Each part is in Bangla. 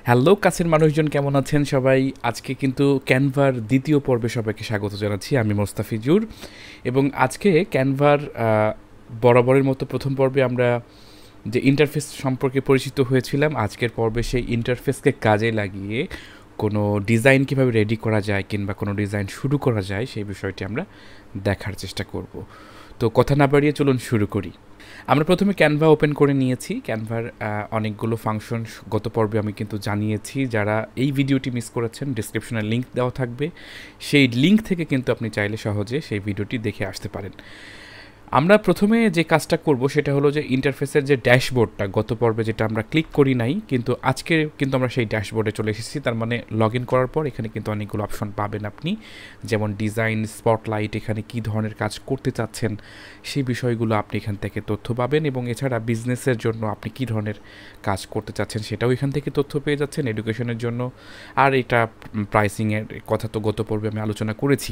হ্যালো কাছের মানুষজন কেমন আছেন সবাই? আজকে কিন্তু ক্যানভার দ্বিতীয় পর্বে সবাইকে স্বাগত জানাচ্ছি। আমি মোস্তাফিজুর এবং আজকে ক্যানভার বরাবরের মতো প্রথম পর্বে আমরা যে ইন্টারফেস সম্পর্কে পরিচিত হয়েছিলাম, আজকের পর্বে সেই ইন্টারফেসকে কাজে লাগিয়ে কোনো ডিজাইন কীভাবে রেডি করা যায় কিংবা কোনো ডিজাইন শুরু করা যায় সেই বিষয়টি আমরা দেখার চেষ্টা করব। তো কথা না বাড়িয়ে চলুন শুরু করি। আমরা প্রথমে ক্যানভা ওপেন করে নিয়েছি। ক্যানভার অনেকগুলো ফাংশন গত পর্বে আমি কিন্তু জানিয়েছি। যারা এই ভিডিওটি মিস করেছেন, ডিসক্রিপশনে লিঙ্ক দেওয়া থাকবে, সেই লিঙ্ক থেকে কিন্তু আপনি চাইলে সহজে সেই ভিডিওটি দেখে আসতে পারেন। আমরা প্রথমে যে কাজটা করব সেটা হলো যে ইন্টারফেসের যে ড্যাশবোর্ডটা গত পর্বে যেটা আমরা ক্লিক করি নাই, কিন্তু আজকে কিন্তু আমরা সেই ড্যাশবোর্ডে চলে এসেছি। তার মানে লগ ইন করার পর এখানে কিন্তু অনেকগুলো অপশন পাবেন আপনি, যেমন ডিজাইন, স্পটলাইট, এখানে কী ধরনের কাজ করতে চাচ্ছেন সেই বিষয়গুলো আপনি এখান থেকে তথ্য পাবেন, এবং এছাড়া বিজনেসের জন্য আপনি কী ধরনের কাজ করতে চাচ্ছেন সেটাও এখান থেকে তথ্য পেয়ে যাচ্ছেন, এডুকেশনের জন্য। আর এটা প্রাইসিংয়ের কথা তো গত পর্বে আমি আলোচনা করেছি।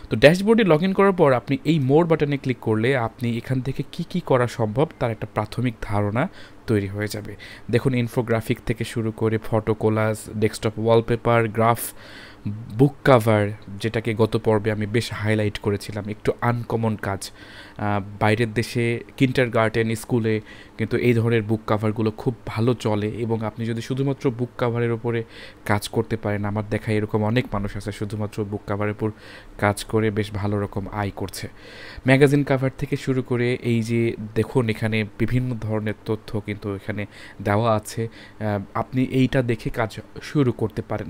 তো ড্যাশবোর্ডে লগ ইন করার পর আপনি এই মোর বাটনে ক্লিক করলে আপনি এখান থেকে কি কি করা সম্ভব তার একটা প্রাথমিক ধারণা তৈরি হয়ে যাবে। দেখুন, ইনফোগ্রাফিক থেকে শুরু করে photo collage, desktop wallpaper, graph, বুক কাভার, যেটাকে গত পর্বে আমি বেশ হাইলাইট করেছিলাম, একটু আনকমন কাজ। বাইরের দেশে কিন্ডারগার্টেন স্কুলে কিন্তু এই ধরনের বুক কাভারগুলো খুব ভালো চলে, এবং আপনি যদি শুধুমাত্র বুক কাভারের ওপরে কাজ করতে পারেন, আমার দেখা এরকম অনেক মানুষ আছে শুধুমাত্র বুক কাভারের উপর কাজ করে বেশ ভালো রকম আয় করছে। ম্যাগাজিন কাভার থেকে শুরু করে এই যে দেখুন, এখানে বিভিন্ন ধরনের তথ্য কিন্তু এখানে দেওয়া আছে, আপনি এইটা দেখে কাজ শুরু করতে পারেন।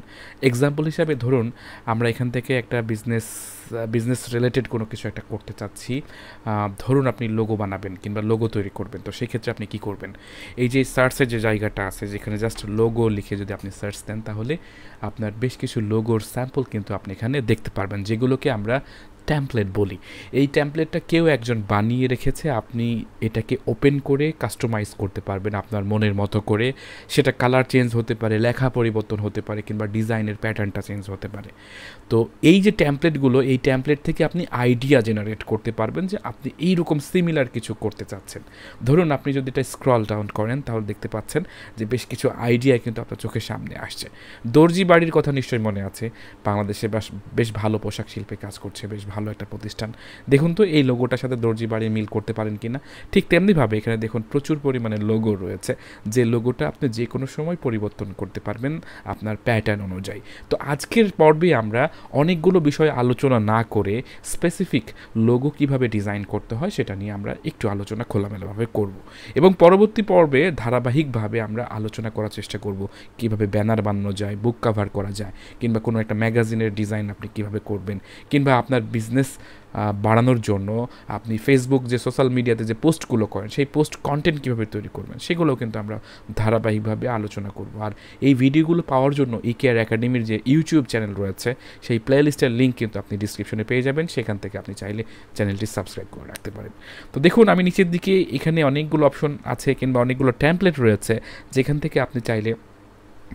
এক্সাম্পল হিসাবে ধরুন, আমরা এখান থেকে একটা বিজনেস রিলেটেড কোনো কিছু একটা করতে চাচ্ছি। ধরুন আপনি লোগো বানাবেন কিংবা লোগো তৈরি করবেন, তো সেই ক্ষেত্রে আপনি কি করবেন? এই যে সার্চের যে জায়গাটা আছে, যেখানে জাস্ট লোগো লিখে যদি আপনি সার্চ দেন, তাহলে আপনার বেশ কিছু লোগোর স্যাম্পল কিন্তু আপনি এখানে দেখতে পারবেন, যেগুলোকে আমরা ট্যাম্পলেট বলি। এই ট্যাম্পলেটটা কেউ একজন বানিয়ে রেখেছে, আপনি এটাকে ওপেন করে কাস্টমাইজ করতে পারবেন আপনার মনের মতো করে। সেটা কালার চেঞ্জ হতে পারে, লেখা পরিবর্তন হতে পারে, কিংবা ডিজাইনের প্যাটার্নটা চেঞ্জ হতে পারে। তো এই যে ট্যাম্পলেটগুলো, এই ট্যাম্পলেট থেকে আপনি আইডিয়া জেনারেট করতে পারবেন যে আপনি এইরকম সিমিলার কিছু করতে চাচ্ছেন। ধরুন আপনি যদি এটা স্ক্রল ডাউন করেন, তাহলে দেখতে পাচ্ছেন যে বেশ কিছু আইডিয়া কিন্তু আপনার চোখের সামনে আসছে। দর্জি বাড়ির কথা নিশ্চয়ই মনে আছে, বাংলাদেশে বেশ ভালো পোশাক শিল্পে কাজ করছে, বেশ ভালো একটা প্রতিষ্ঠান। দেখুন তো এই লোগোটার সাথে দর্জি বাড়ি মিল করতে পারেন কিনা। ঠিক তেমনিভাবে এখানে দেখুন প্রচুর পরিমাণে লোগো রয়েছে, যে লোগোটা আপনি যে কোনো সময় পরিবর্তন করতে পারবেন আপনার প্যাটার্ন অনুযায়ী। তো আজকের পর্বে আমরা অনেকগুলো বিষয় আলোচনা না করে স্পেসিফিক লোগো কিভাবে ডিজাইন করতে হয় সেটা নিয়ে আমরা একটু আলোচনা খোলামেলাভাবে করব, এবং পরবর্তী পর্বে ধারাবাহিকভাবে আমরা আলোচনা করার চেষ্টা করব কিভাবে ব্যানার বানানো যায়, বুক কাভার করা যায়, কিংবা কোনো একটা ম্যাগাজিনের ডিজাইন আপনি কিভাবে করবেন, কিংবা আপনার বিজনেস বাড়ানোর জন্য আপনি ফেসবুক যে সোশ্যাল মিডিয়াতে যে পোস্টগুলো করেন, সেই পোস্ট কন্টেন্ট কীভাবে তৈরি করবেন সেগুলোও কিন্তু আমরা ধারাবাহিকভাবে আলোচনা করব। আর এই ভিডিওগুলো পাওয়ার জন্য ইকেআর একাডেমির যে ইউটিউব চ্যানেল রয়েছে, সেই প্লেলিস্টের লিঙ্ক কিন্তু আপনি ডিসক্রিপশনে পেয়ে যাবেন, সেখান থেকে আপনি চাইলে চ্যানেলটি সাবস্ক্রাইব করে রাখতে পারেন। তো দেখুন, আমি নিচের দিকে এখানে অনেকগুলো অপশন আছে কিংবা অনেকগুলো ট্যাম্পলেট রয়েছে, যেখান থেকে আপনি চাইলে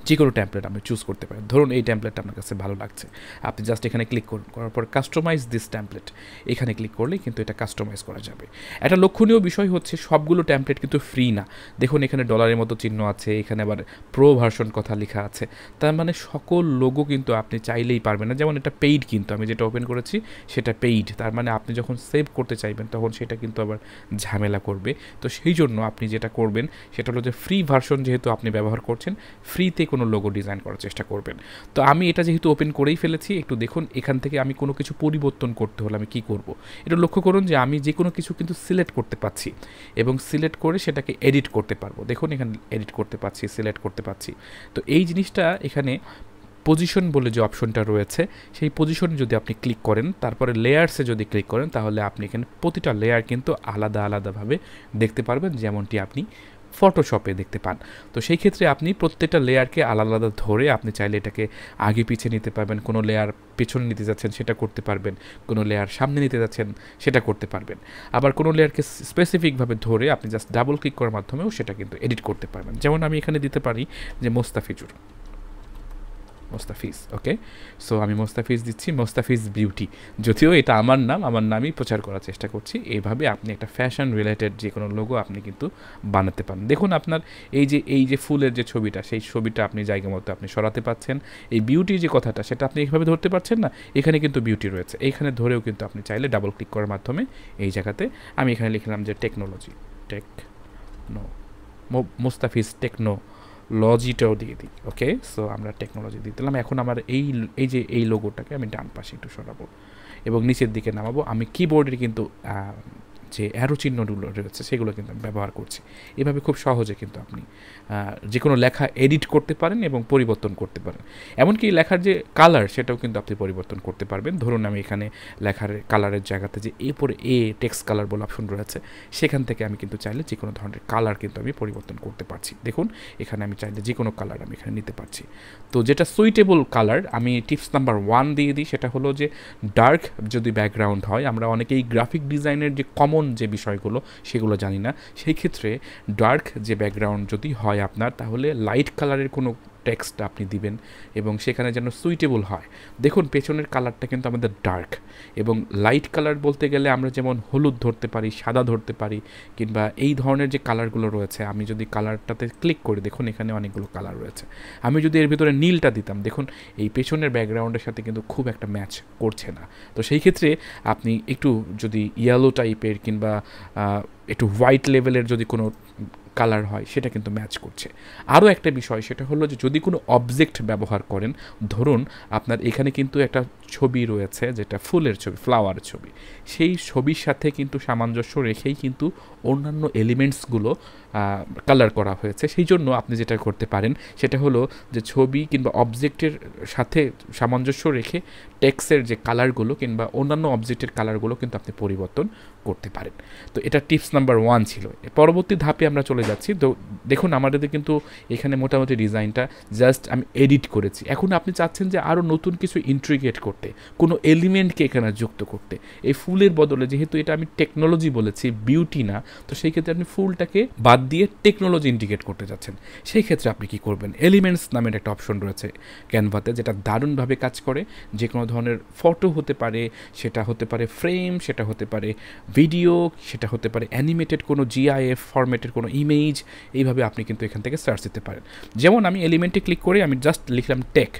যে কোনো ট্যাম্পলেট আপনি চুজ করতে পারেন। ধরুন এই ট্যাম্পলেটটা আপনার কাছে ভালো লাগছে, আপনি জাস্ট এখানে ক্লিক করুন, করার পর কাস্টমাইজ দিস ট্যাম্পলেট এখানে ক্লিক করলেই কিন্তু এটা কাস্টমাইজ করা যাবে। একটা লক্ষণীয় বিষয় হচ্ছে সবগুলো ট্যাম্পলেট কিন্তু ফ্রি না। দেখুন এখানে ডলারের মতো চিহ্ন আছে, এখানে আবার প্রো ভার্সন কথা লেখা আছে, তার মানে সকল লোগো কিন্তু আপনি চাইলেই পারবেন না। যেমন এটা পেইড, কিন্তু আমি যেটা ওপেন করেছি সেটা পেইড, তার মানে আপনি যখন সেভ করতে চাইবেন তখন সেটা কিন্তু আবার ঝামেলা করবে। তো সেই জন্য আপনি যেটা করবেন সেটা হলো যে ফ্রি ভার্সন যেহেতু আপনি ব্যবহার করছেন, ফ্রিতে কোনো লোগো ডিজাইন করার চেষ্টা করবেন। তো আমি এটা যেহেতু ওপেন করেই ফেলেছি, একটু দেখুন এখান থেকে আমি কোনো কিছু পরিবর্তন করতে হলে আমি কী করব। এটা লক্ষ্য করুন যে আমি যে কোনো কিছু কিন্তু সিলেক্ট করতে পাচ্ছি, এবং সিলেক্ট করে সেটাকে এডিট করতে পারবো। দেখুন এখানে এডিট করতে পাচ্ছি, সিলেক্ট করতে পাচ্ছি। তো এই জিনিসটা এখানে পজিশন বলে যে অপশনটা রয়েছে, সেই পজিশনে যদি আপনি ক্লিক করেন, তারপরে লেয়ার্সে যদি ক্লিক করেন, তাহলে আপনি এখানে প্রতিটা লেয়ার কিন্তু আলাদা আলাদাভাবে দেখতে পারবেন, যেমনটি আপনি ফটোশপে দেখতে পান। তো সেই ক্ষেত্রে আপনি প্রত্যেকটা লেয়ারকে আলাদা আলাদা ধরে আপনি চাইলে এটাকে আগে পিছিয়ে নিতে পারবেন, কোনো লেয়ার পেছনে নিতে যাচ্ছেন সেটা করতে পারবেন, কোনো লেয়ার সামনে নিতে যাচ্ছেন সেটা করতে পারবেন। আবার কোনো লেয়ারকে স্পেসিফিকভাবে ধরে আপনি জাস্ট ডাবল ক্লিক করার মাধ্যমেও সেটা কিন্তু এডিট করতে পারবেন। যেমন আমি এখানে দিতে পারি যে মোস্তাফিজুর, মোস্তাফিজ। ওকে, সো আমি মোস্তাফিজ দিচ্ছি, মোস্তাফিজ বিউটি, যদিও এটা আমার নাম, আমার নামই প্রচার করার চেষ্টা করছি। এইভাবে আপনি একটা ফ্যাশন রিলেটেড যে কোনো লোগো আপনি কিন্তু বানাতে পারেন। দেখুন আপনার এই যে ফুলের যে ছবিটা, সেই ছবিটা আপনি জায়গা মতো আপনি সরাতে পারছেন। এই বিউটির যে কথাটা, সেটা আপনি এইভাবে ধরতে পারছেন না, এখানে কিন্তু বিউটি রয়েছে, এইখানে ধরেও কিন্তু আপনি চাইলে ডাবল ক্লিক করার মাধ্যমে এই জায়গাতে আমি এখানে লিখলাম যে টেকনোলজি, মোস্তাফিজ টেকনোলজিটাও দিয়ে দিই। ওকে, সো আমরা টেকনোলজি দিয়ে দিলাম। এখন আমার এই লোগোটাকে আমি ডান পাশে একটু সরাবো এবং নিচের দিকে নামাবো। আমি কিবোর্ডের কিন্তু যে অ্যারো চিহ্নগুলো রয়েছে সেগুলো কিন্তু আমি ব্যবহার করছি। এভাবে খুব সহজে কিন্তু আপনি যে কোনো লেখা এডিট করতে পারেন এবং পরিবর্তন করতে পারেন। এমনকি লেখার যে কালার সেটাও কিন্তু আপনি পরিবর্তন করতে পারবেন। ধরুন আমি এখানে লেখার কালারের জায়গাতে যে এরপরে টেক্সট কালার বলে অপশন রয়েছে, সেখান থেকে আমি কিন্তু চাইলে যে কোনো ধরনের কালার কিন্তু আমি পরিবর্তন করতে পারছি। দেখুন এখানে আমি চাইলে যে কোনো কালার আমি এখানে নিতে পারছি। তো যেটা সুইটেবল কালার আমি টিপস নাম্বার 1 দিয়ে দিই, সেটা হলো যে ডার্ক যদি ব্যাকগ্রাউন্ড হয়, আমরা অনেকেই গ্রাফিক ডিজাইনের যে কমন যে বিষয়গুলো সেগুলো জানি না, সেই ক্ষেত্রে ডার্ক যে ব্যাকগ্রাউন্ড যদি হয় আপনার, তাহলে লাইট কালারের কোনো টেক্সট আপনি দিবেন এবং সেখানে যেন সুইটেবল হয়। দেখুন পেছনের কালারটা কিন্তু আমাদের ডার্ক, এবং লাইট কালার বলতে গেলে আমরা যেমন হলুদ ধরতে পারি, সাদা ধরতে পারি, কিংবা এই ধরনের যে কালারগুলো রয়েছে, আমি যদি কালারটাতে ক্লিক করি, দেখুন এখানে অনেকগুলো কালার রয়েছে। আমি যদি এর ভিতরে নীলটা দিতাম, দেখুন এই পেছনের ব্যাকগ্রাউন্ডের সাথে কিন্তু খুব একটা ম্যাচ করছে না। তো সেই ক্ষেত্রে আপনি একটু যদি ইয়েলো টাইপের কিংবা একটু হোয়াইট লেভেলের যদি কোনো কালার হয়, সেটা কিন্তু ম্যাচ করছে। আরও একটা বিষয়, সেটা হলো যে যদি কোনো অবজেক্ট ব্যবহার করেন, ধরুন আপনার এখানে কিন্তু একটা ছবি রয়েছে যেটা ফুলের ছবি, ফ্লাওয়ার ছবি, সেই ছবির সাথে কিন্তু সামঞ্জস্য রেখেই কিন্তু অন্যান্য এলিমেন্টসগুলো কালার করা হয়েছে। সেই জন্য আপনি যেটা করতে পারেন সেটা হলো যে ছবি কিংবা অবজেক্টের সাথে সামঞ্জস্য রেখে টেক্সটের যে কালারগুলো কিংবা অন্যান্য অবজেক্টের কালারগুলো কিন্তু আপনি পরিবর্তন করতে পারেন। তো এটা টিপস নাম্বার 1 ছিল। পরবর্তী ধাপে আমরা চলে যাচ্ছি। তো দেখুন আমাদের কিন্তু এখানে মোটামুটি ডিজাইনটা জাস্ট আমি এডিট করেছি। এখন আপনি চাচ্ছেন যে আরও নতুন কিছু ইন্ট্রিগেট করতে, কোনো এলিমেন্টকে এখানে যুক্ত করতে। এই ফুলের বদলে, যেহেতু এটা আমি টেকনোলজি বলেছি, বিউটি না, তো সেই ক্ষেত্রে আপনি ফুলটাকে বাদ দিয়ে টেকনোলজি ইন্টিগ্রেট করতে যাচ্ছেন। সেই ক্ষেত্রে আপনি কি করবেন, এলিমেন্টস নামের একটা অপশন রয়েছে ক্যানভাতে, যেটা দারুণভাবে কাজ করে। যে কোনো ধরনের ফটো হতে পারে, সেটা হতে পারে ফ্রেম, সেটা হতে পারে ভিডিও, সেটা হতে পারে অ্যানিমেটেড কোনো জিআইএফ ফরম্যাটের কোনো ইমেজ। এইভাবে আপনি কিন্তু এখান থেকে সার্চ দিতে পারেন। যেমন আমি এলিমেন্টে ক্লিক করে আমি জাস্ট লিখলাম টেক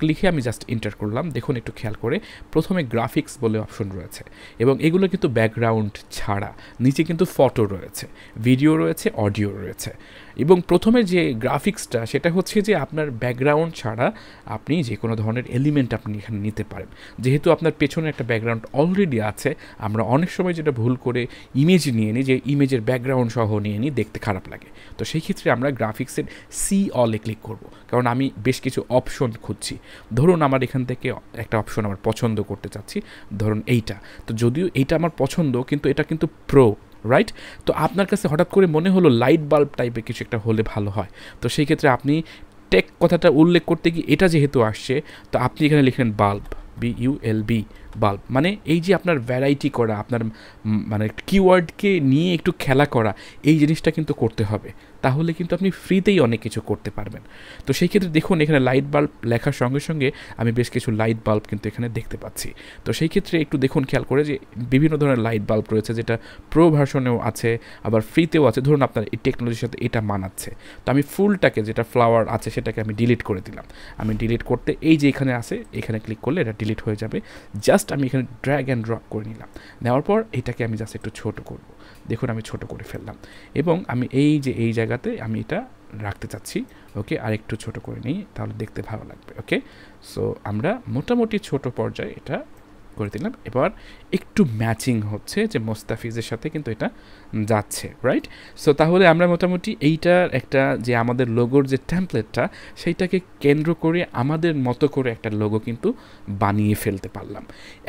লিখে আমি জাস্ট এন্টার করলাম। দেখুন একটু খেয়াল করে, প্রথমে গ্রাফিক্স বলে অপশন রয়েছে এবং এগুলো কিন্তু ব্যাকগ্রাউন্ড ছাড়া, নিচে কিন্তু ফটো রয়েছে, ভিডিও রয়েছে, অডিও রয়েছে। এবং প্রথমে যে গ্রাফিক্সটা, সেটা হচ্ছে যে আপনার ব্যাকগ্রাউন্ড ছাড়া আপনি যে কোনো ধরনের এলিমেন্ট আপনি এখানে নিতে পারেন। যেহেতু আপনার পেছনে একটা ব্যাকগ্রাউন্ড অলরেডি আছে, আমরা অনেক সময় যেটা ভুল করে ইমেজ নিয়ে নিই, যে ইমেজের ব্যাকগ্রাউন্ড সহ নিয়ে নিই, দেখতে খারাপ লাগে। তো সেই ক্ষেত্রে আমরা গ্রাফিক্সের সি অলে ক্লিক করব, কারণ আমি বেশ কিছু অপশন খুঁজছি। ধরুন আমার এখান থেকে একটা অপশন আমার পছন্দ করতে চাচ্ছি, ধরুন এইটা। তো যদিও এইটা আমার পছন্দ, কিন্তু এটা কিন্তু প্রো, রাইট? তো আপনার কাছে হঠাৎ করে মনে হলো লাইট বাল্ব টাইপের কিছু একটা হলে ভালো হয়। তো সেই ক্ষেত্রে আপনি টেক কথাটা উল্লেখ করতে গিয়ে এটা যেহেতু আসছে, তো আপনি এখানে লিখলেন বাল্ব, BULB, বাল্ব। মানে এই যে আপনার ভ্যারাইটি করা, আপনার মানে কিওয়ার্ডকে নিয়ে একটু খেলা করা, এই জিনিসটা কিন্তু করতে হবে। তাহলে কিন্তু আপনি ফ্রিতেই অনেক কিছু করতে পারবেন। তো সেই ক্ষেত্রে দেখুন এখানে লাইট বাল্ব লেখার সঙ্গে সঙ্গে আমি বেশ কিছু লাইট বাল্ব কিন্তু এখানে দেখতে পাচ্ছি। তো সেই ক্ষেত্রে একটু দেখুন খেয়াল করে যে বিভিন্ন ধরনের লাইট বাল্ব রয়েছে, যেটা প্রো ভার্সনেও আছে, আবার ফ্রিতেও আছে। ধরুন আপনার এই টেকনোলজির সাথে এটা মানাচ্ছে। তো আমি ফুলটাকে, যেটা ফ্লাওয়ার আছে, সেটাকে আমি ডিলিট করে দিলাম। আমি ডিলিট করতে এই যে এখানে আছে, এখানে ক্লিক করলে এটা ডিলিট হয়ে যাবে। জাস্ট আমি এখানে ড্র্যাগ অ্যান্ড ড্রপ করে নিলাম। নেওয়ার পর এটাকে আমি জাস্ট একটু ছোট করব। দেখুন আমি ছোট করে ফেললাম এবং আমি এই জায়গাতে আমি এটা রাখতে চাচ্ছি। ওকে, আর একটু ছোট করে নিই, তাহলে দেখতে ভালো লাগবে। ওকে, সো আমরা মোটামুটি ছোট পর্যায়ে এটা করে দিলাম। এবার একটু ম্যাচিং হচ্ছে, যে মোস্তাফিজের সাথে কিন্তু এটা যাচ্ছে, রাইট? সো তাহলে আমরা মোটামুটি এইটার একটা, যে আমাদের লোগোর যে টেমপ্লেটটা, সেইটাকে কেন্দ্র করে আমাদের মতো করে একটা লোগো কিন্তু বানিয়ে ফেলতে পারলাম।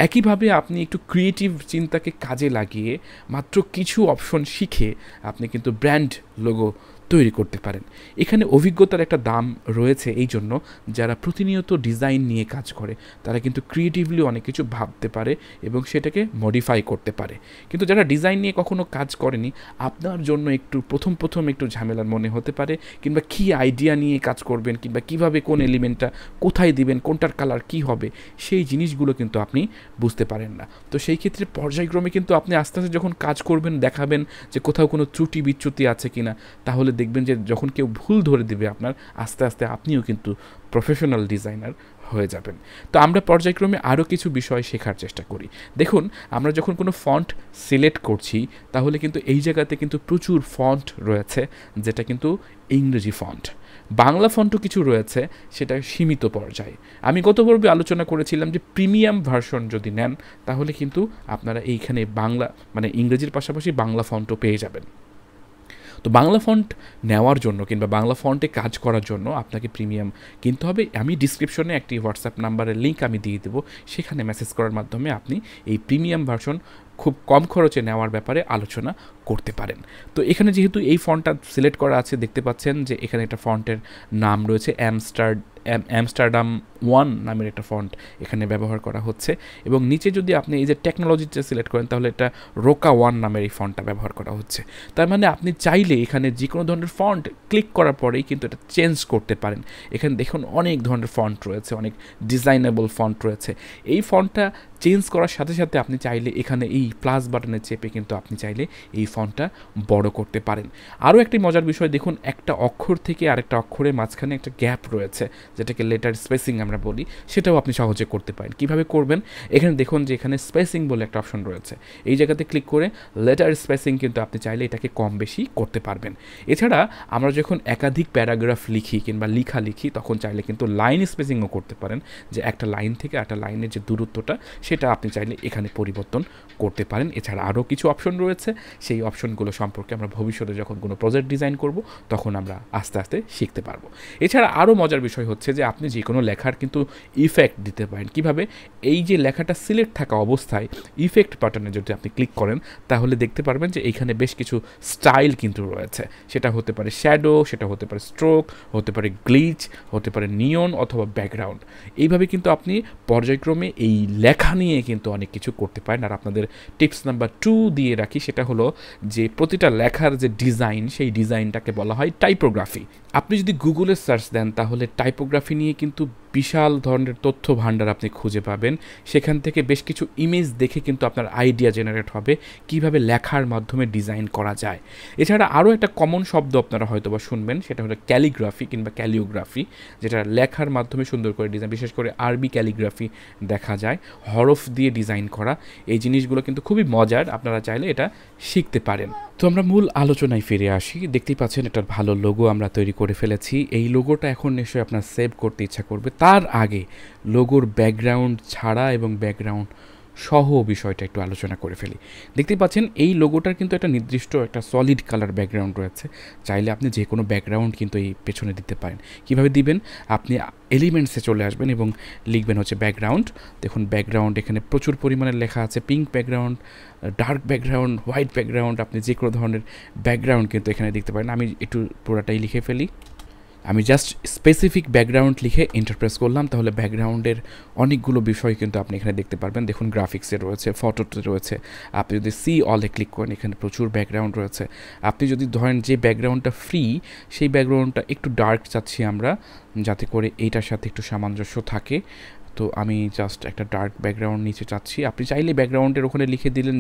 একইভাবে আপনি একটু ক্রিয়েটিভ চিন্তাকে কাজে লাগিয়ে মাত্র কিছু অপশন শিখে আপনি কিন্তু ব্র্যান্ড লোগো তৈরি করতে পারেন। এখানে অভিজ্ঞতার একটা দাম রয়েছে এই জন্য যারা প্রতিনিয়ত ডিজাইন নিয়ে কাজ করে তারা কিন্তু ক্রিয়েটিভলি অনেক কিছু ভাবতে পারে এবং সেটাকে মডিফাই করতে পারে। কিন্তু যারা ডিজাইন নিয়ে কখনো কাজ করেনি, আপনার জন্য একটু প্রথম একটু ঝামেলার মনে হতে পারে, কিংবা কী আইডিয়া নিয়ে কাজ করবেন, কিংবা কিভাবে কোন এলিমেন্টটা কোথায় দিবেন, কোনটার কালার কী হবে, সেই জিনিসগুলো কিন্তু আপনি বুঝতে পারেন না। তো সেই ক্ষেত্রে পর্যায়ক্রমে কিন্তু আপনি আস্তে আস্তে যখন কাজ করবেন, দেখাবেন যে কোথাও কোনো ত্রুটি বিচ্যুতি আছে কিনা, তাহলে দেখবেন যে যখন কেউ ভুল ধরে দেবে আপনার, আস্তে আস্তে আপনিও কিন্তু প্রফেশনাল ডিজাইনার হয়ে যাবেন। তো আমরা পর্যায়ক্রমে আরও কিছু বিষয় শেখার চেষ্টা করি। দেখুন, আমরা যখন কোনো ফন্ট সিলেক্ট করছি তাহলে কিন্তু এই জায়গাতে কিন্তু প্রচুর ফন্ট রয়েছে যেটা কিন্তু ইংরেজি ফন্ট। বাংলা ফন্টও কিছু রয়েছে, সেটা সীমিত পর্যায়ে। আমি গত পর্বে আলোচনা করেছিলাম যে প্রিমিয়াম ভার্সন যদি নেন তাহলে কিন্তু আপনারা এইখানে বাংলা মানে ইংরেজির পাশাপাশি বাংলা ফন্টও পেয়ে যাবেন। তো বাংলা ফন্ট নেওয়ার জন্য কিংবা বাংলা ফন্টে কাজ করার জন্য আপনাকে প্রিমিয়াম কিনতে হবে। আমি ডিসক্রিপশনে একটি হোয়াটসঅ্যাপ নাম্বারের লিঙ্ক আমি দিয়ে দেবো, সেখানে মেসেজ করার মাধ্যমে আপনি এই প্রিমিয়াম ভার্সন খুব কম খরচে নেওয়ার ব্যাপারে আলোচনা করতে পারেন। তো এখানে যেহেতু এই ফন্টটা সিলেক্ট করা আছে, দেখতে পাচ্ছেন যে এখানে একটা ফন্টের নাম রয়েছে অ্যামস্টারডাম 1 নামের একটা ফন্ট এখানে ব্যবহার করা হচ্ছে, এবং নিচে যদি আপনি এই যে টেকনোলজিটা সিলেক্ট করেন তাহলে এটা রোকা 1 নামের এই ফন্টটা ব্যবহার করা হচ্ছে। তার মানে আপনি চাইলে এখানে যে কোনো ধরনের ফন্ট ক্লিক করার পরেই কিন্তু এটা চেঞ্জ করতে পারেন। এখানে দেখুন অনেক ধরনের ফন্ট রয়েছে, অনেক ডিজাইনেবল ফন্ট রয়েছে। এই ফন্টটা চেঞ্জ করার সাথে সাথে আপনি চাইলে এখানে এই প্লাস বাটনে চেপে কিন্তু আপনি চাইলে এই ফন্টটা বড় করতে পারেন। আরও একটি মজার বিষয় দেখুন, একটা অক্ষর থেকে আরেকটা অক্ষরের মাঝখানে একটা গ্যাপ রয়েছে, যেটাকে লেটার স্পেসিং আমরা বলি, সেটাও আপনি সহজে করতে পারেন। কিভাবে করবেন? এখানে দেখুন যে এখানে স্পেসিং বলে একটা অপশন রয়েছে, এই জায়গাতে ক্লিক করে লেটার স্পেসিং কিন্তু আপনি চাইলে এটাকে কম বেশি করতে পারবেন। এছাড়া আমরা যখন একাধিক প্যারাগ্রাফ লিখি কিংবা লিখি তখন চাইলে কিন্তু লাইন স্পেসিংও করতে পারেন, যে একটা লাইন থেকে একটা লাইনের যে দূরত্বটা সেটা আপনি চাইলে এখানে পরিবর্তন করতে পারেন। এছাড়া আরও কিছু অপশন রয়েছে, সেই অপশনগুলো সম্পর্কে আমরা ভবিষ্যতে যখন কোনো প্রজেক্ট ডিজাইন করব তখন আমরা আস্তে আস্তে শিখতে পারবো। এছাড়া আরও মজার বিষয় হচ্ছে যে আপনি যে কোনো লেখার কিন্তু ইফেক্ট দিতে পারেন। কিভাবে? এই যে লেখাটা সিলেক্ট থাকা অবস্থায় ইফেক্ট বাটনে যদি আপনি ক্লিক করেন তাহলে দেখতে পারবেন যে এইখানে বেশ কিছু স্টাইল কিন্তু রয়েছে। সেটা হতে পারে শ্যাডো, সেটা হতে পারে স্ট্রোক, হতে পারে গ্লিচ, হতে পারে নিয়ন অথবা ব্যাকগ্রাউন্ড। এইভাবে কিন্তু আপনি পর্যায়ক্রমে এই লেখা নিয়ে কিন্তু অনেক কিছু করতে পারেন। আর আপনাদের টিপস নাম্বার 2 দিয়ে রাখি, সেটা হলো যে প্রতিটা লেখার যে ডিজাইন, সেই ডিজাইনটাকে বলা হয় টাইপোগ্রাফি। আপনি যদি গুগলে সার্চ দেন তাহলে টাইপোগ্রাফি নিয়ে কিন্তু বিশাল ধরনের তথ্য ভাণ্ডার আপনি খুঁজে পাবেন। সেখান থেকে বেশ কিছু ইমেজ দেখে কিন্তু আপনার আইডিয়া জেনারেট হবে কিভাবে লেখার মাধ্যমে ডিজাইন করা যায়। এছাড়া আরও একটা কমন শব্দ আপনারা হয়তো বা শুনবেন, সেটা হলো ক্যালিগ্রাফি কিংবা ক্যালিওগ্রাফি, যেটা লেখার মাধ্যমে সুন্দর করে ডিজাইন, বিশেষ করে আরবি ক্যালিগ্রাফি দেখা যায়, হরফ দিয়ে ডিজাইন করা। এই জিনিসগুলো কিন্তু খুবই মজার, আপনারা চাইলে এটা শিখতে পারেন। তো আমরা মূল আলোচনায় ফিরে আসি। দেখতেই পাচ্ছেন এটার ভালো লোগো আমরা তৈরি করে ফেলেছি। এই লোগোটা এখন নিশ্চয়ই আপনার সেভ করতে ইচ্ছা করবে। তার আগে লোগোর ব্যাকগ্রাউন্ড ছাড়া এবং ব্যাকগ্রাউন্ড সহ বিষয়টা একটু আলোচনা করে ফেলি। দেখতেই পাচ্ছেন এই লোগোটার কিন্তু একটা নির্দিষ্ট একটা সলিড কালার ব্যাকগ্রাউন্ড রয়েছে। চাইলে আপনি যে কোনো ব্যাকগ্রাউন্ড কিন্তু এই পেছনে দিতে পারেন। কিভাবে দিবেন? আপনি এলিমেন্টসে চলে আসবেন এবং লিখবেন হচ্ছে ব্যাকগ্রাউন্ড। দেখুন ব্যাকগ্রাউন্ড এখানে প্রচুর পরিমাণে লেখা আছে, pink background, dark background, white background. আপনি যে কোনো ধরনের ব্যাকগ্রাউন্ড কিন্তু এখানে দেখতে পারেন। আমি একটু পুরোটাই লিখে ফেলি। আমি জাস্ট স্পেসিফিক ব্যাকগ্রাউন্ড লিখে ইন্টারপ্রেস করলাম, তাহলে ব্যাকগ্রাউন্ডের অনেকগুলো বিষয় কিন্তু আপনি এখানে দেখতে পারবেন। দেখুন গ্রাফিক্সে রয়েছে, ফটোতে রয়েছে। আপনি যদি সি অলে ক্লিক করেন এখানে প্রচুর ব্যাকগ্রাউন্ড রয়েছে। আপনি যদি ধরেন যে ব্যাকগ্রাউন্ডটা ফ্রি, সেই ব্যাকগ্রাউন্ডটা একটু ডার্ক চাচ্ছি আমরা, যাতে করে এইটার সাথে একটু সামঞ্জস্য থাকে। তো আমি জাস্ট একটা ডার্ক ব্যাকগ্রাউন্ড নিচে চাচ্ছি। আপনি চাইলে ব্যাকগ্রাউন্ডের ওখানে লিখে দিলেন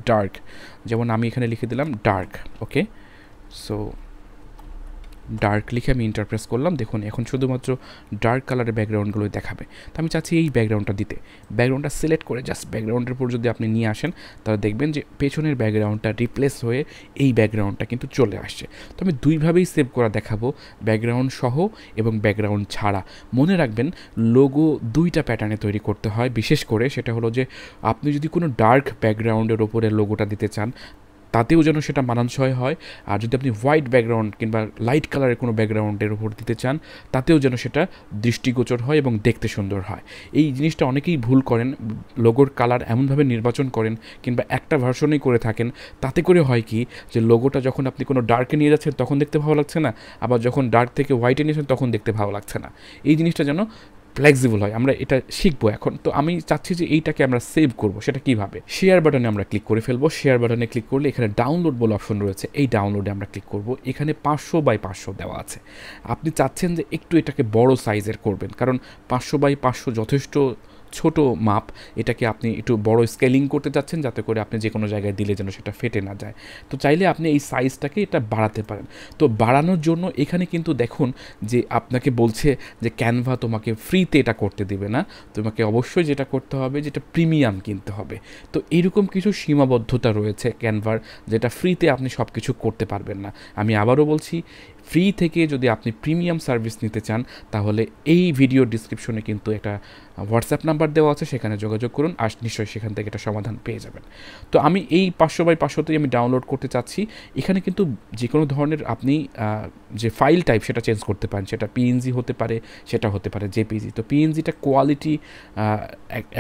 ডার্ক, যেমন আমি এখানে লিখে দিলাম ডার্ক। ওকে, সো ডার্ক লিখে আমি ইন্টারপ্রেস করলাম। দেখুন এখন শুধুমাত্র ডার্ক কালারের ব্যাকগ্রাউন্ডগুলোই দেখাবে। তো আমি চাচ্ছি এই ব্যাকগ্রাউন্ডটা দিতে। ব্যাকগ্রাউন্ডটা সিলেক্ট করে জাস্ট ব্যাকগ্রাউন্ডের উপর যদি আপনি নিয়ে আসেন তাহলে দেখবেন যে পেছনের ব্যাকগ্রাউন্ডটা রিপ্লেস হয়ে এই ব্যাকগ্রাউন্ডটা কিন্তু চলে আসছে। তো আমি দুইভাবেই সেভ করা দেখাবো, ব্যাকগ্রাউন্ড সহ এবং ব্যাকগ্রাউন্ড ছাড়া। মনে রাখবেন লোগো দুইটা প্যাটার্নে তৈরি করতে হয়। বিশেষ করে সেটা হলো যে আপনি যদি কোনো ডার্ক ব্যাকগ্রাউন্ডের ওপরে লোগোটা দিতে চান তাতেও যেন সেটা মানানসই হয়। আর যদি আপনি হোয়াইট ব্যাকগ্রাউন্ড কিংবা লাইট কালারের কোনো ব্যাকগ্রাউন্ডের উপর দিতে চান, তাতেও যেন সেটা দৃষ্টিগোচর হয় এবং দেখতে সুন্দর হয়। এই জিনিসটা অনেকেই ভুল করেন, লোগোর কালার এমনভাবে নির্বাচন করেন কিংবা একটা ভার্সনেই করে থাকেন, তাতে করে হয় কি যে লোগোটা যখন আপনি কোনো ডার্কে নিয়ে যাচ্ছেন তখন দেখতে ভালো লাগছে না, আবার যখন ডার্ক থেকে হোয়াইটে নিয়েছেন তখন দেখতে ভালো লাগছে না। এই জিনিসটা যেন ফ্লেক্সিবল হয়, আমরা এটা শিখবো এখন। তো আমি চাচ্ছি যে এইটাকে আমরা সেভ করব, সেটা কীভাবে? শেয়ার বাটনে আমরা ক্লিক করে ফেলবো। শেয়ার বাটনে ক্লিক করলে এখানে ডাউনলোড বলে অপশন রয়েছে, এই ডাউনলোডে আমরা ক্লিক করব। এখানে 500x500 দেওয়া আছে। আপনি চাচ্ছেন যে একটু এটাকে বড় সাইজের করবেন, কারণ 500x500 যথেষ্ট ছোট মাপ, এটাকে আপনি একটু বড় স্কেলিং করতে চাচ্ছেন যাতে করে আপনি যে কোনো জায়গায় দিলে যেন সেটা ফেটে না যায়। তো চাইলে আপনি এই সাইজটাকে এটা বাড়াতে পারেন। তো বাড়ানোর জন্য এখানে কিন্তু দেখুন যে আপনাকে বলছে যে ক্যানভা তোমাকে ফ্রিতে এটা করতে দিবে না, তোমাকে অবশ্যই যেটা করতে হবে যেটা প্রিমিয়াম কিনতে হবে। তো এরকম কিছু সীমাবদ্ধতা রয়েছে ক্যানভার, যেটা ফ্রিতে আপনি সব কিছু করতে পারবেন না। আমি আবারও বলছি, ফ্রি থেকে যদি আপনি প্রিমিয়াম সার্ভিস নিতে চান তাহলে এই ভিডিও ডিসক্রিপশনে কিন্তু একটা হোয়াটসঅ্যাপ নাম্বার দেওয়া আছে, সেখানে যোগাযোগ করুন, আর নিশ্চয়ই সেখান থেকে একটা সমাধান পেয়ে যাবেন। তো আমি এই 500x500তেই আমি ডাউনলোড করতে চাচ্ছি। এখানে কিন্তু যে কোনো ধরনের আপনি যে ফাইল টাইপ সেটা চেঞ্জ করতে পারেন, সেটা পিএনজি হতে পারে, সেটা হতে পারে জেপিজি। তো পিএনজিটা কোয়ালিটি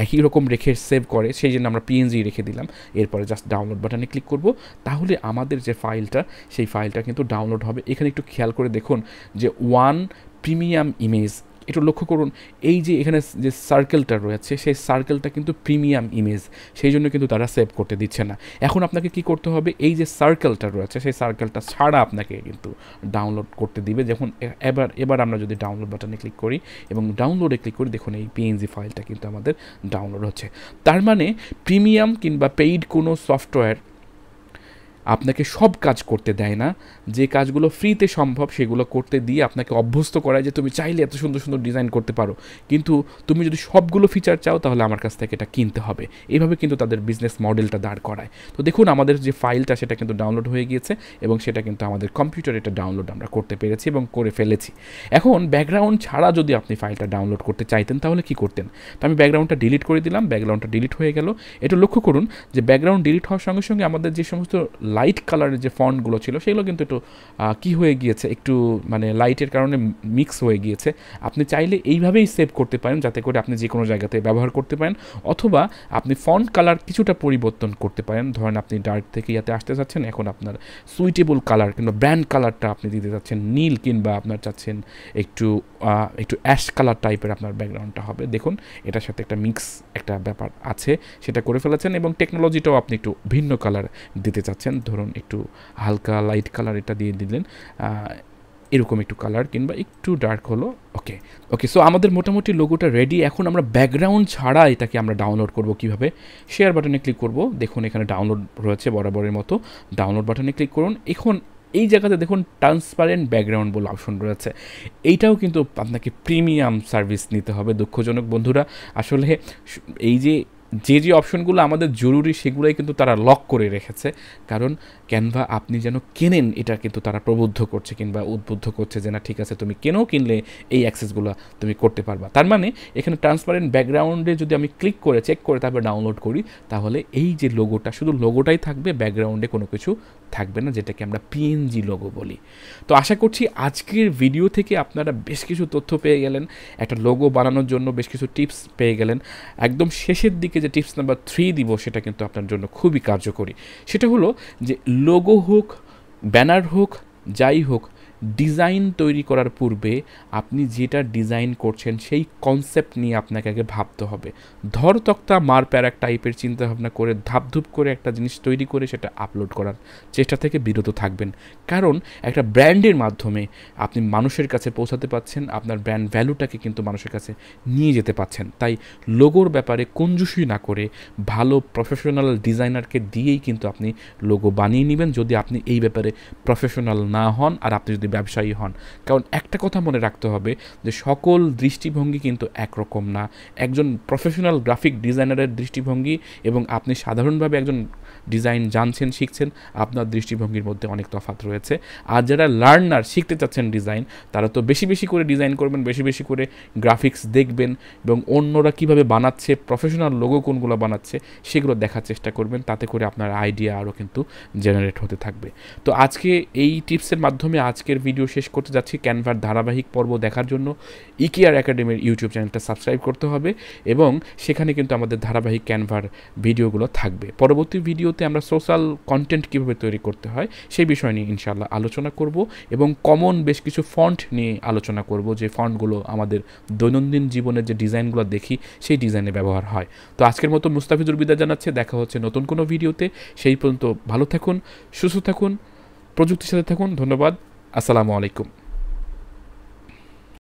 একই রকম রেখে সেভ করে, সেই জন্য আমরা পিএনজি রেখে দিলাম। এরপরে জাস্ট ডাউনলোড বাটনে ক্লিক করব, তাহলে আমাদের যে ফাইলটা সেই ফাইলটা কিন্তু ডাউনলোড হবে। এখানে একটু খেয়াল করে দেখুন যে ওয়ান প্রিমিয়াম ইমেজ, একটু লক্ষ্য করুন এই যে এখানে যে সার্কেলটা রয়েছে সেই সার্কেলটা কিন্তু প্রিমিয়াম ইমেজ, সেই জন্য কিন্তু তারা সেভ করতে দিচ্ছে না। এখন আপনাকে কি করতে হবে, এই যে সার্কেলটা রয়েছে সেই সার্কেলটা ছাড়া আপনাকে কিন্তু ডাউনলোড করতে দিবে। যখন এবার আমরা যদি ডাউনলোড বাটনে ক্লিক করি এবং ডাউনলোডে ক্লিক করি, দেখুন এই পিএনজি ফাইলটা কিন্তু আমাদের ডাউনলোড হচ্ছে। তার মানে প্রিমিয়াম কিংবা পেইড কোনো সফটওয়্যার আপনাকে সব কাজ করতে দেয় না, যে কাজগুলো ফ্রিতে সম্ভব সেগুলো করতে দিয়ে আপনাকে অভ্যস্ত করায় যে তুমি চাইলে এত সুন্দর সুন্দর ডিজাইন করতে পারো, কিন্তু তুমি যদি সবগুলো ফিচার চাও তাহলে আমার কাছ থেকে এটা কিনতে হবে। এইভাবে কিন্তু তাদের বিজনেস মডেলটা দাঁড় করায়। তো দেখুন আমাদের যে ফাইলটা সেটা কিন্তু ডাউনলোড হয়ে গিয়েছে এবং সেটা কিন্তু আমাদের কম্পিউটারে এটা ডাউনলোড আমরা করতে পেরেছি এবং করে ফেলেছি। এখন ব্যাকগ্রাউন্ড ছাড়া যদি আপনি ফাইলটা ডাউনলোড করতে চাইতেন তাহলে কি করতেন? তো আমি ব্যাকগ্রাউন্ডটা ডিলিট করে দিলাম, ব্যাকগ্রাউন্ডটা ডিলিট হয়ে গেল। এটা লক্ষ্য করুন যে ব্যাকগ্রাউন্ড ডিলিট হওয়ার সঙ্গে সঙ্গে আমাদের যে সমস্ত লাইট কালারের যে ফন্টগুলো ছিল সেগুলো কিন্তু একটু কী হয়ে গিয়েছে, একটু মানে লাইটের কারণে মিক্স হয়ে গিয়েছে। আপনি চাইলে এইভাবেই সেভ করতে পারেন যাতে করে আপনি যে কোনো জায়গাতে ব্যবহার করতে পারেন, অথবা আপনি ফন্ট কালার কিছুটা পরিবর্তন করতে পারেন। ধরেন আপনি ডার্ক থেকে ইয়াতে আসতে চাচ্ছেন, এখন আপনার সুইটেবল কালার কিংবা ব্র্যান্ড কালারটা আপনি দিতে চাচ্ছেন নীল, কিংবা আপনার চাচ্ছেন একটু অ্যাশ কালার টাইপের আপনার ব্যাকগ্রাউন্ডটা হবে। দেখুন এটার সাথে একটা মিক্স একটা ব্যাপার আছে, সেটা করে ফেলেছেন। এবং টেকনোলজিটাও আপনি একটু ভিন্ন কালার দিতে চাচ্ছেন, ধরুন একটু হালকা লাইট কালার এটা দিয়ে দিলেন, এরকম একটু কালার কিংবা একটু ডার্ক হলো। ওকে সো আমাদের মোটামুটি লোগোটা রেডি। এখন আমরা ব্যাকগ্রাউন্ড ছাড়া এটাকে আমরা ডাউনলোড করব কিভাবে? শেয়ার বাটনে ক্লিক করব, দেখুন এখানে ডাউনলোড রয়েছে বরাবরের মতো, ডাউনলোড বাটনে ক্লিক করুন। এখন এই জায়গাতে দেখুন ট্রান্সপারেন্ট ব্যাকগ্রাউন্ড বলে অপশন রয়েছে, এইটাও কিন্তু আপনাকে প্রিমিয়াম সার্ভিস নিতে হবে। দুঃখজনক বন্ধুরা, আসলে এই যে অপশনগুলো আমাদের জরুরি সেগুলোই কিন্তু তারা লক করে রেখেছে, কারণ ক্যানভা আপনি যেন কেনেন এটা কিন্তু তারা প্রবুদ্ধ করছে কিংবা উদ্বুদ্ধ করছে যে না ঠিক আছে তুমি কিনলে এই অ্যাক্সেসগুলো তুমি করতে পারবা। তার মানে এখানে ট্রান্সপারেন্ট ব্যাকগ্রাউন্ডে যদি আমি ক্লিক করে চেক করে তারপরে ডাউনলোড করি, তাহলে এই যে লোগোটা শুধু লোগোটাই থাকবে, ব্যাকগ্রাউন্ডে কোনো কিছু থাকবে না, যেটাকে আমরা পিএনজি লোগো বলি। তো আশা করছি আজকের ভিডিও থেকে আপনারা বেশ কিছু তথ্য পেয়ে গেলেন, একটা লোগো বানানোর জন্য বেশ কিছু টিপস পেয়ে গেলেন। একদম শেষের দিকে যে টিপস নাম্বার 3 দিব সেটা কিন্তু আপনার জন্য খুবই কার্যকরী। সেটা হলো যে লোগো হোক, ব্যানার হোক, যাই হোক, ডিজাইন তৈরি করার পূর্বে আপনি যেটা ডিজাইন করছেন সেই কনসেপ্ট নিয়ে আপনাকে আগে ভাবতে হবে। ধর তক্তা মার প্যারাক টাইপের চিন্তাভাবনা করে ধাপধুপ করে একটা জিনিস তৈরি করে সেটা আপলোড করার চেষ্টা থেকে বিরত থাকবেন, কারণ একটা ব্র্যান্ডের মাধ্যমে আপনি মানুষের কাছে পৌঁছাতে পাচ্ছেন, আপনার ব্র্যান্ড ভ্যালুটাকে কিন্তু মানুষের কাছে নিয়ে যেতে পাচ্ছেন। তাই লোগোর ব্যাপারে কঞ্জুসি না করে ভালো প্রফেশনাল ডিজাইনারকে দিয়েই কিন্তু আপনি লোগো বানিয়ে নেবেন, যদি আপনি এই ব্যাপারে প্রফেশনাল না হন আর আপনি যদি ব্যবসায়ী হন। কারণ একটা কথা মনে রাখতে হবে যে সকল দৃষ্টিভঙ্গি কিন্তু একরকম না। একজন প্রফেশনাল গ্রাফিক ডিজাইনারের দৃষ্টিভঙ্গি এবং আপনি সাধারণভাবে একজন ডিজাইন জানছেন, শিখছেন, আপনার দৃষ্টিভঙ্গির মধ্যে অনেক তফাৎ রয়েছে। আর যারা লার্নার, শিখতে চাচ্ছেন ডিজাইন, তারা তো বেশি বেশি করে ডিজাইন করবেন, বেশি বেশি করে গ্রাফিক্স দেখবেন এবং অন্যরা কীভাবে বানাচ্ছে, প্রফেশনাল লোগো কোনগুলো বানাচ্ছে সেগুলো দেখার চেষ্টা করবেন। তাতে করে আপনার আইডিয়া আরও কিন্তু জেনারেট হতে থাকবে। তো আজকে এই টিপসের মাধ্যমে আজকের ভিডিও শেষ করতে যাচ্ছি। ক্যানভার ধারাবাহিক পর্ব দেখার জন্য ইকেআর একাডেমির ইউটিউব চ্যানেলটা সাবস্ক্রাইব করতে হবে এবং সেখানে কিন্তু আমাদের ধারাবাহিক ক্যানভার ভিডিওগুলো থাকবে। পরবর্তী ভিডিওতে আমরা সোশ্যাল কন্টেন্ট কীভাবে তৈরি করতে হয় সেই বিষয় নিয়ে ইনশাআল্লাহ আলোচনা করব এবং কমন বেশ কিছু ফন্ট নিয়ে আলোচনা করব, যে ফন্টগুলো আমাদের দৈনন্দিন জীবনের যে ডিজাইনগুলো দেখি সেই ডিজাইনে ব্যবহার হয়। তো আজকের মতো মুস্তাফিজুর বিদায় জানাচ্ছে। দেখা হচ্ছে নতুন কোনো ভিডিওতে। সেই পর্যন্ত ভালো থাকুন, সুস্থ থাকুন, প্রযুক্তির সাথে থাকুন। ধন্যবাদ। আসসালামু আলাইকুম।